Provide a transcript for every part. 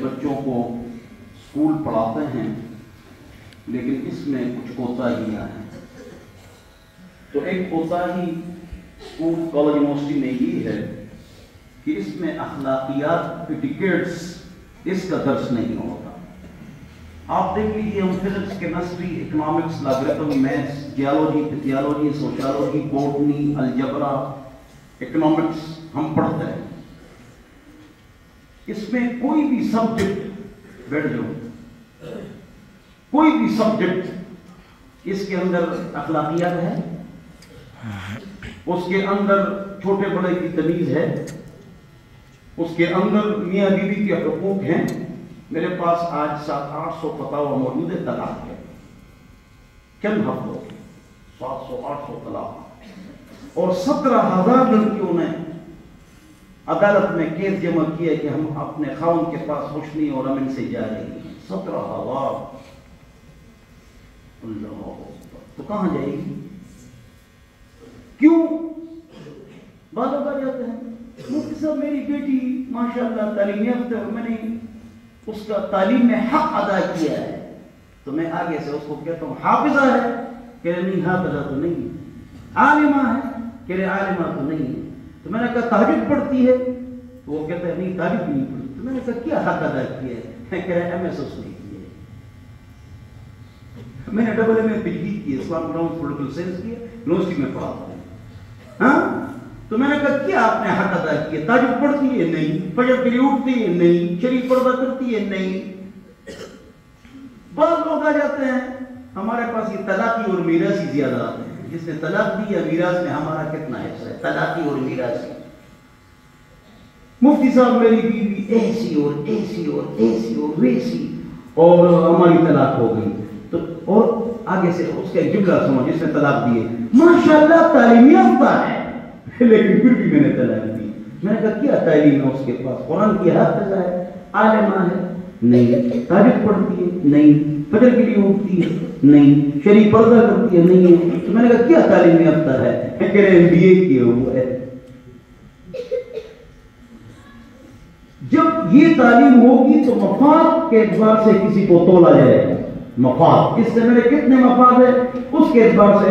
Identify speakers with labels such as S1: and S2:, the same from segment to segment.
S1: بچوں کو اسکول پڑھاتے ہیں لیکن اس میں کچھ کوتاہیاں ہیں. تو ایک کوتاہی اسکول کالج یونیورسٹی میں یہ ہے کہ اس میں اخلاقیات ایٹیکیٹس اس کا درس نہیں ہوتا. آپ دیکھ لیجیے ہم physics chemistry economics logarithm maths geology physiology sociology botany algebra economics ہم پڑھتے ہیں. اس میں کوئی بھی سبجیکٹ بیٹھ جاؤ کوئی بھی سبجیکٹ اس کے اندر اخلاقیات ہے, اس کے اندر چھوٹے بڑے کی تمیز ہے, اس کے اندر میاں بیوی کے حقوق ہیں. میرے پاس آج 700-800 فتاوی موجود ہے طلاق کے. چند ہفتوں 700-800 طلاق اور 17,000 لڑکیوں نے عدالت میں کیس جمع کیا کہ ہم اپنے خاوند کے پاس خوش نہیں اور ہم ان سے جا رہے ہیں. 17,000. اللہ تو کہاں جائے گی؟ کیوں؟ بعض لوگ آ جاتے ہیں مفتی صاحب میری بیٹی ماشاءاللہ تعلیم یافتہ ہے, میں نے اس کا تعلیم میں حق ادا کیا ہے. تو میں آگے سے اس کو کہتا ہوں حافظہ ہے, کہ نہیں حافظہ تو نہیں ہے. عالمہ ہے, کہ عالمہ تو نہیں ہے. تو میں نے کہا تہجد پڑھتی ہے, تو وہ کہتا ہے نہیں تہجد نہیں پڑھتی. تو میں نے کہا کیا حق ادا کیا ہے؟ میں کہہ رہا ایم ایس اس نے کیا ہے. میں نے ڈبل ایم اے تجدید کی, اسلام گراؤنڈ پولیٹیکل سائنس کیا, یونیورسٹی میں پڑھا تھا. ہاں تو میں نے کہا کیا آپ نے حق ادا کیا؟ تہجد پڑھتی ہے نہیں, فجر کے لیے اٹھتی ہے نہیں, شریف پردہ کرتی ہے نہیں. بعض لوگ آ جاتے ہیں ہمارے پاس یہ طلاقی اور میراثی زیادہ آتے ہیں. جس نے طلاق دی یا میراث میں ہمارا کتنا حصہ ہے؟ طلاقی اور میراثی. مفتی صاحب میری بیوی ایسی اور ایسی اور ایسی اور ویسی اور ہماری طلاق ہو گئی. تو اور آگے سے اس کا ایک جملہ سنو جس نے طلاق دی ہے, ماشاءاللہ تعلیم یافتہ ہے لیکن پھر بھی میں نے طلاق دی. میں نے کہا کیا تعلیم ہے اس کے پاس؟ قرآن کی حافظہ ہے, عالمہ ہے نہیں, تہجد پڑھتی ہے نہیں, فجر کے لیے اٹھتی ہے نہیں, شریف پردہ کرتی ہے نہیں. تو میں نے کہا کیا تعلیم یافتہ ہے؟ کہہ رہے ہیں بی اے کیا ہوا ہے. جب یہ تعلیم ہوگی تو مفاد کے اعتبار سے کسی کو تولا جائے گا. مفاد اس سے میرے کتنے مفاد ہیں اس کے اعتبار سے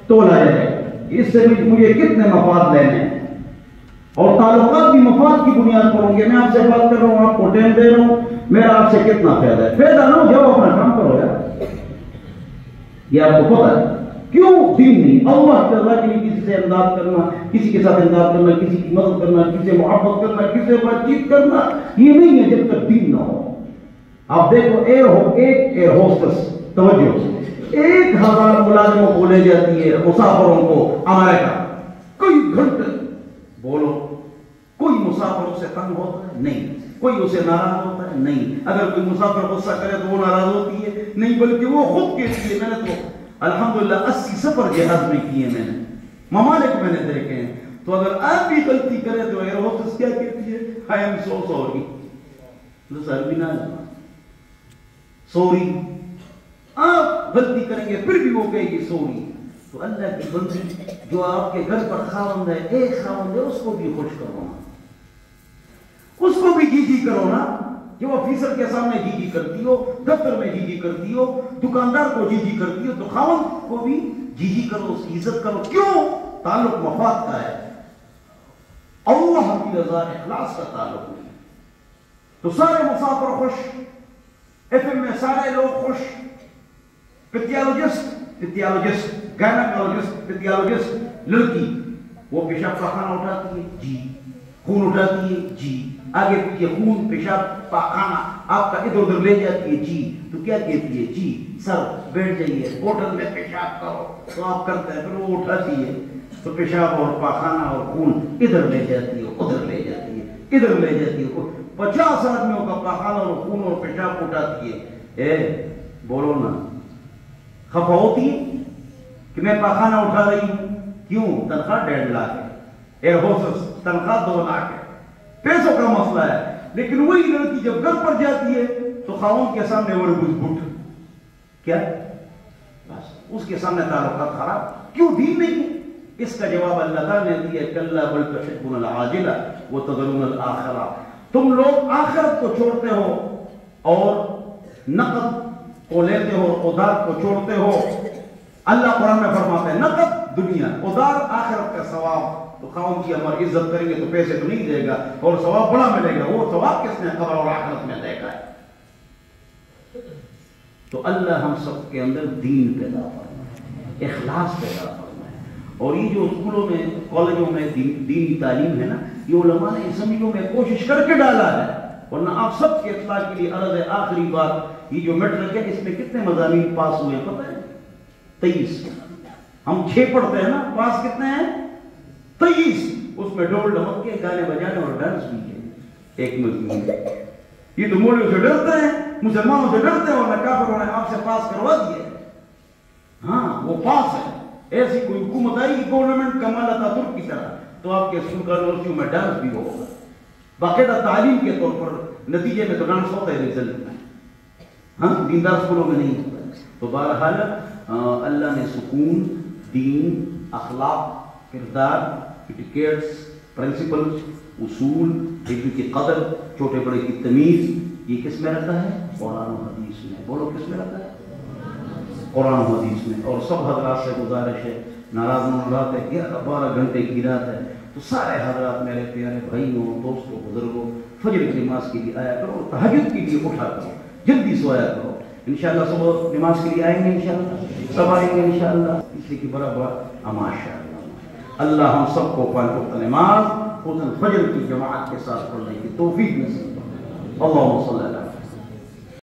S1: تولا جائے گا. اس سے مجھے کتنے مفاد لینے ہیں, اور تعلقات بھی مفاد کی بنیاد پر ہوں گے. میں آپ سے بات کر رہا ہوں, آپ کو ٹائم دے رہا ہوں, میرا آپ سے کتنا فائدہ ہے؟ فائدہ نہ ہو جاؤ اپنا کام کرو یار. یہ آپ کو پتا ہے کیوں دین نہیں؟ اللہ کے رضا کے لیے کسی سے امداد کرنا, کسی کے ساتھ امداد کرنا, کسی کی مدد کرنا, کسی سے محبت کرنا, کسی سے بات چیت کرنا, یہ نہیں ہے جب تک دین نہ ہو. آپ دیکھو ایک ایئر ہوسٹس, توجہ, 1,000 ملازموں کو لے جاتی ہے مسافروں کو امریکہ, کئی گھنٹے بولو, کوئی مسافر اسے تنگ ہوتا ہے نہیں, کوئی اسے ناراض ہوتا ہے نہیں. اگر کوئی مسافر غصہ کرے تو وہ ناراض ہوتی ہے نہیں, بلکہ وہ خود کہتی ہے. میں نے تو الحمدللہ 80 سفر جہاز میں کیے, میں نے ممالک میں نے دیکھے ہیں. تو اگر آپ بھی غلطی کرے تو ایئر ہوسٹس کیا کہتی ہے؟ I am so sorry. سر بھی نہ سوری, آپ غلطی کریں گے پھر بھی وہ کہے گی سوری. تو اللہ کی بندی جو آپ کے گھر پر خاوند ہے, ایک خاوند ہے, اس کو بھی خوش کرو نا, اس کو بھی جی کرو نا. جو آفیسر کے سامنے جی کرتی ہو, دفتر میں جی کرتی ہو, دکاندار کو جی کرتی ہو, تو خاوند کو بھی جی کرو, اس کی عزت کرو. کیوں؟ تعلق مفاد کا ہے, اللہ کی رضا اخلاص کا تعلق نہیں. تو سارے مسافر خوش, ایف ایم میں سارے لوگ خوش. پیتھیالوجسٹ گائنیکولوجسٹ پیتھیالوجسٹ لڑکی وہ پیشاب پاخانہ اٹھاتی ہے جی, خون اٹھاتی ہے جی, آگے پیچھے خون پیشاب پاخانہ آپ کا ادھر ادھر لے جاتی ہے جی. تو کیا کہتی ہے؟ جی سر بیٹھ جائیے, ہوٹل میں پیشاب کرو. تو آپ کرتے ہیں, پھر وہ اٹھاتی ہے تو پیشاب اور پاخانہ اور خون ادھر لے جاتی ہے, ادھر لے جاتی ہے, ادھر لے جاتی ہے. 50 آدمیوں کا پاخانہ اور خون اور پیشاب اٹھاتی ہے. بولو نا, خفا ہوتی ہے کہ میں پاخانہ اٹھا رہی ہوں؟ کیوں؟ تنخواہ 1.5 لاکھ ہے, ایئر ہوسٹس تنخواہ 2 لاکھ ہے, پیسوں کا مسئلہ ہے. لیکن وہی لڑکی جب گھر پر جاتی ہے تو خاوند کے سامنے وہ بٹ کیا, بس اس کے سامنے تعلقات خراب. کیوں دین نہیں ہے؟ اس کا جواب اللہ تعالیٰ نے دیا, کلا بل تحبون العاجلہ وتذرون الآخرہ. تم لوگ آخرت کو چھوڑتے ہو اور نقد کو لیتے ہو، ادار کو چھوڑتے ہو۔ اللہ قرآن میں فرماتا ہے نقد دنیا، ادار آخرت کا ثواب۔ تو خاون کی ہماری عزت کریں گے تو پیسے تو نہیں دے گا اور ثواب بڑا ملے گا، وہ ثواب کس نے قبر اور آخرت میں دیکھا ہے؟ تو اللہ ہم سب کے اندر دین پیدا فرمائے، اخلاص پیدا فرمائے۔ اور یہ جو اسکولوں میں کالجوں میں دینی تعلیم ہے نا، یہ علماء نے اسمبلیوں میں کوشش کر کے ڈالا ہے، ورنہ آپ سب کے اطلاع کے لیے عرض ہے آخری بات، یہ جو میٹرک ہے اس میں کتنے مضامین پاس ہوئے پتہ ہے؟ 23۔ ہم 6 پڑھتے ہیں نا، پاس کتنے ہیں؟ 23۔ اس میں ڈھول ڈھمک کے گانے بجانے اور ڈانس بھی ہے ایک مضمون۔ یہ تو مولویوں سے ڈرتے ہیں، مسلمانوں سے ڈرتے ہیں، اور کافروں نے آپ سے پاس کروا دیا۔ ہاں وہ پاس ہے، ایسی کوئی حکومت آئی گورنمنٹ کمال اتاترک کی طرح تو آپ کے اسکول کا یونیورسٹیوں میں ڈانس بھی ہوگا باقاعدہ تعلیم کے طور پر، نتیجے میں تو ڈانس ہوتا ہے رزلٹ میں، ہاں دیندار اسکولوں میں نہیں ہوتا ہے۔ تو بہرحال اللہ نے سکون، دین، اخلاق، کردار، ایٹیکیٹس، پرنسپلز، اصول، علم کی قدر، چھوٹے بڑے کی تمیز، یہ کس میں رہتا ہے؟ قرآن و حدیث میں۔ بولو کس میں رہتا ہے؟ قرآن و حدیث میں۔ اور سب حضرات سے گزارش ہے، ناراض رات ہے، 11-12 گھنٹے کی رات ہے، تو سارے حضرات میرے پیارے بھائیوں، دوستوں، بزرگوں، فجر کی نماز کے لیے آیا کرو اور تہجد کے لیے اٹھا کرو، جلدی سویا کرو۔ انشاءاللہ صبح نماز کے لیے آئیں گے، انشاءاللہ سب آئیں گے انشاءاللہ، اس لیے کہ بڑا ماشاءاللہ اللہ ہم سب کو پانچ وقت نماز خصوصاً فجر کی جماعت کے ساتھ پڑھنے کی توفیق نصیب فرمائے۔ اللہم صلی اللہ